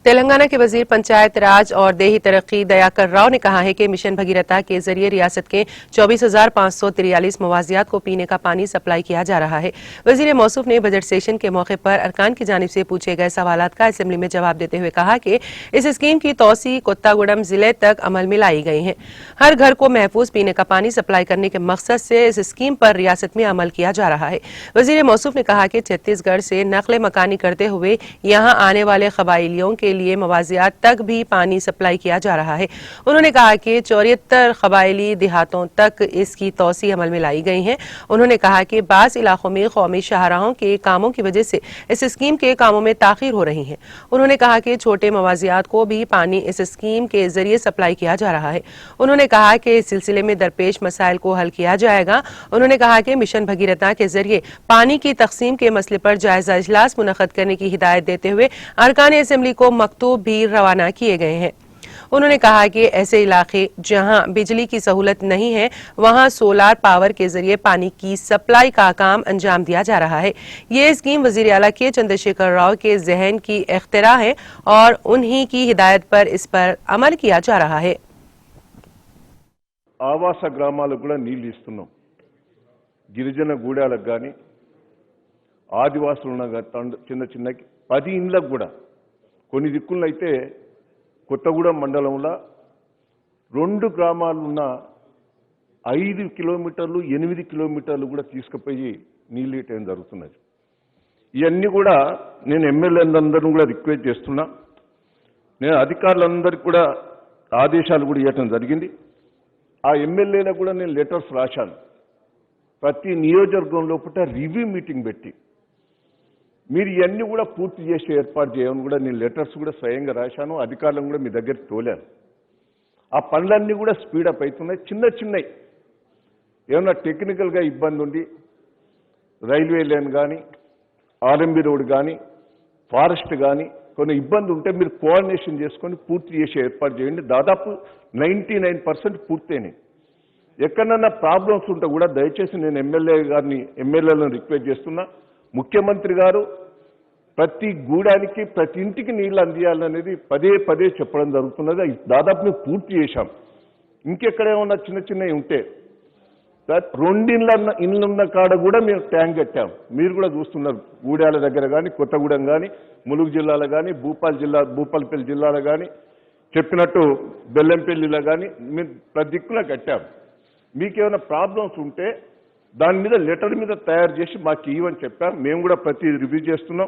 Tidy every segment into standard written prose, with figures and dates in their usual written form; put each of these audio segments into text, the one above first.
तेलंगाना के वजीर पंचायत राज और देही तरक्की दयाकर राव ने कहा है कि मिशन भगीरथा के जरिए रियासत के 24,543 मवाजियात को पीने का पानी सप्लाई किया जा रहा है। वजीर मौसूफ ने बजट सेशन के मौके पर अरकान की जानिब से पूछे गए सवालात का असेंबली में जवाब देते हुए कहा कि इस स्कीम की तोसी कोत्तागुडम जिले तक अमल में लाई गई है। हर घर को महफूज पीने का पानी सप्लाई करने के मकसद से इस स्कीम पर रियासत में अमल किया जा रहा है। वजीर मौसूफ ने कहा कि छत्तीसगढ़ से नकल मकानी करते हुए यहाँ आने वाले कबाइलियों के लिए मवाजियात तक भी पानी सप्लाई किया जा रहा है। उन्होंने कहा कि 74 कबायली देहातों तक इसकी तोसी अमल में लाई गई है। उन्होंने कहा कि बास इलाकों में कौमी शाहराहों के कामों की वजह से इस स्कीम के कामों में ताखीर हो रही है। उन्होंने कहा कि छोटे मवाजियात को भी पानी इस स्कीम के जरिए सप्लाई किया जा रहा है। उन्होंने कहा कि इस सिलसिले में दरपेश मसाइल को हल किया जाएगा। उन्होंने कहा कि मिशन भगीरथा के जरिए पानी की तकसीम के मसले पर जायजा इजलास मुनक्कद करने की हिदायत देते हुए अरकान असेंबली को मकतूब भी रवाना किए गए हैं। उन्होंने कहा कि ऐसे इलाके जहां बिजली की सहूलत नहीं है वहां सोलार पावर के जरिए पानी की सप्लाई का काम अंजाम दिया जा रहा है। ये स्कीम वजीर आला के चंद्रशेखर राव के जहन की इख्तिरा है और उन्हीं की हिदायत पर इस पर अमल किया जा रहा है। ఆవాస గ్రామాలకు కూడా నీళ్లు ఇస్తున్నాం. గిరిజన గూడాలకు కానీ ఆదివాసులు ఉన్న చిన్న చిన్న 10 ఇండ్లకు కూడా కొన్ని దిక్కుల్లో అయితే కొత్తగూడెం మండలంలో 2 గ్రామాలు ఉన్న 5 కిలోమీటర్లు 8 కిలోమీటర్లు కూడా తీసుకుపోయి నీళ్లు ఇవ్వడం జరుగుతున్నది. ఇవన్నీ కూడా నేను ఎమ్మెల్యేలందరిని కూడా రిక్వెస్ట్ చేస్తున్నా. నేను అధికారులందరికీ కూడా ఆదేశాలు కూడా ఇవ్వడం జరిగింది. ఆ ఎమ్మెల్యేలకు కూడా నేను లెటర్స్ రాశాను. ప్రతి నియోజకవర్గం లోపల రివ్యూ మీటింగ్ పెట్టి మీరు ఇవన్నీ కూడా పూర్తి చేసి ఏర్పాటు చేయమని కూడా నేను లెటర్స్ కూడా స్వయంగా రాశాను. అధికారులను కూడా మీ దగ్గరికి తోలాను. ఆ పనులన్నీ కూడా స్పీడప్ అవుతున్నాయి. చిన్న చిన్నవి ఏమన్నా టెక్నికల్గా ఇబ్బంది ఉండి రైల్వే లైన్ కానీ ఆర్ఎంబి రోడ్ కానీ ఫారెస్ట్ కానీ కొన్ని ఇబ్బంది ఉంటే మీరు కోఆర్డినేషన్ చేసుకొని పూర్తి చేసి ఏర్పాటు చేయండి. దాదాపు 99% పూర్తయినాయి. ఎక్కడన్నా ప్రాబ్లమ్స్ ఉంటే కూడా దయచేసి నేను ఎమ్మెల్యేలను రిక్వెస్ట్ చేస్తున్నా. ముఖ్యమంత్రి గారు ప్రతి గూడానికి ప్రతి ఇంటికి నీళ్లు అందియాలనేది పదే పదే చెప్పడం జరుగుతున్నది. దాదాపు మేము పూర్తి చేశాం. ఇంకెక్కడేమన్నా చిన్న చిన్నవి ఉంటే 2 ఇండ్లున్న కాడ కూడా మేము ట్యాంక్ కట్టాం. మీరు కూడా చూస్తున్నారు. గూడాల దగ్గర కానీ కొత్తగూడెం కానీ ములుగు జిల్లాలో కానీ భూపాలపల్లి జిల్లాలో కానీ చెప్పినట్టు బెల్లంపల్లిలో కానీ మేము ప్రతి దిక్కులా కట్టాం. మీకేమైనా ప్రాబ్లమ్స్ ఉంటే దాని మీద లెటర్ మీద తయారు చేసి మాకు ఇవ్వని చెప్పాం. మేము కూడా ప్రతి రివ్యూ చేస్తున్నాం.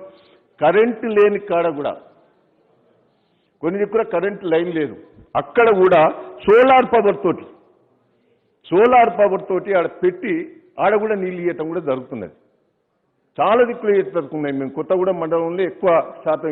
కరెంటు లేని కాడ కూడా కొన్ని దిక్కుల కరెంటు లైన్ లేదు. అక్కడ కూడా సోలార్ పవర్ తోటి ఆడ పెట్టి ఆడ కూడా నీళ్ళు ఇవ్వటం కూడా జరుగుతున్నది. చాలా దిక్కులు జరుగుతున్నాయి. మేము కొత్తగూడెం మండలంలో ఎక్కువ శాతం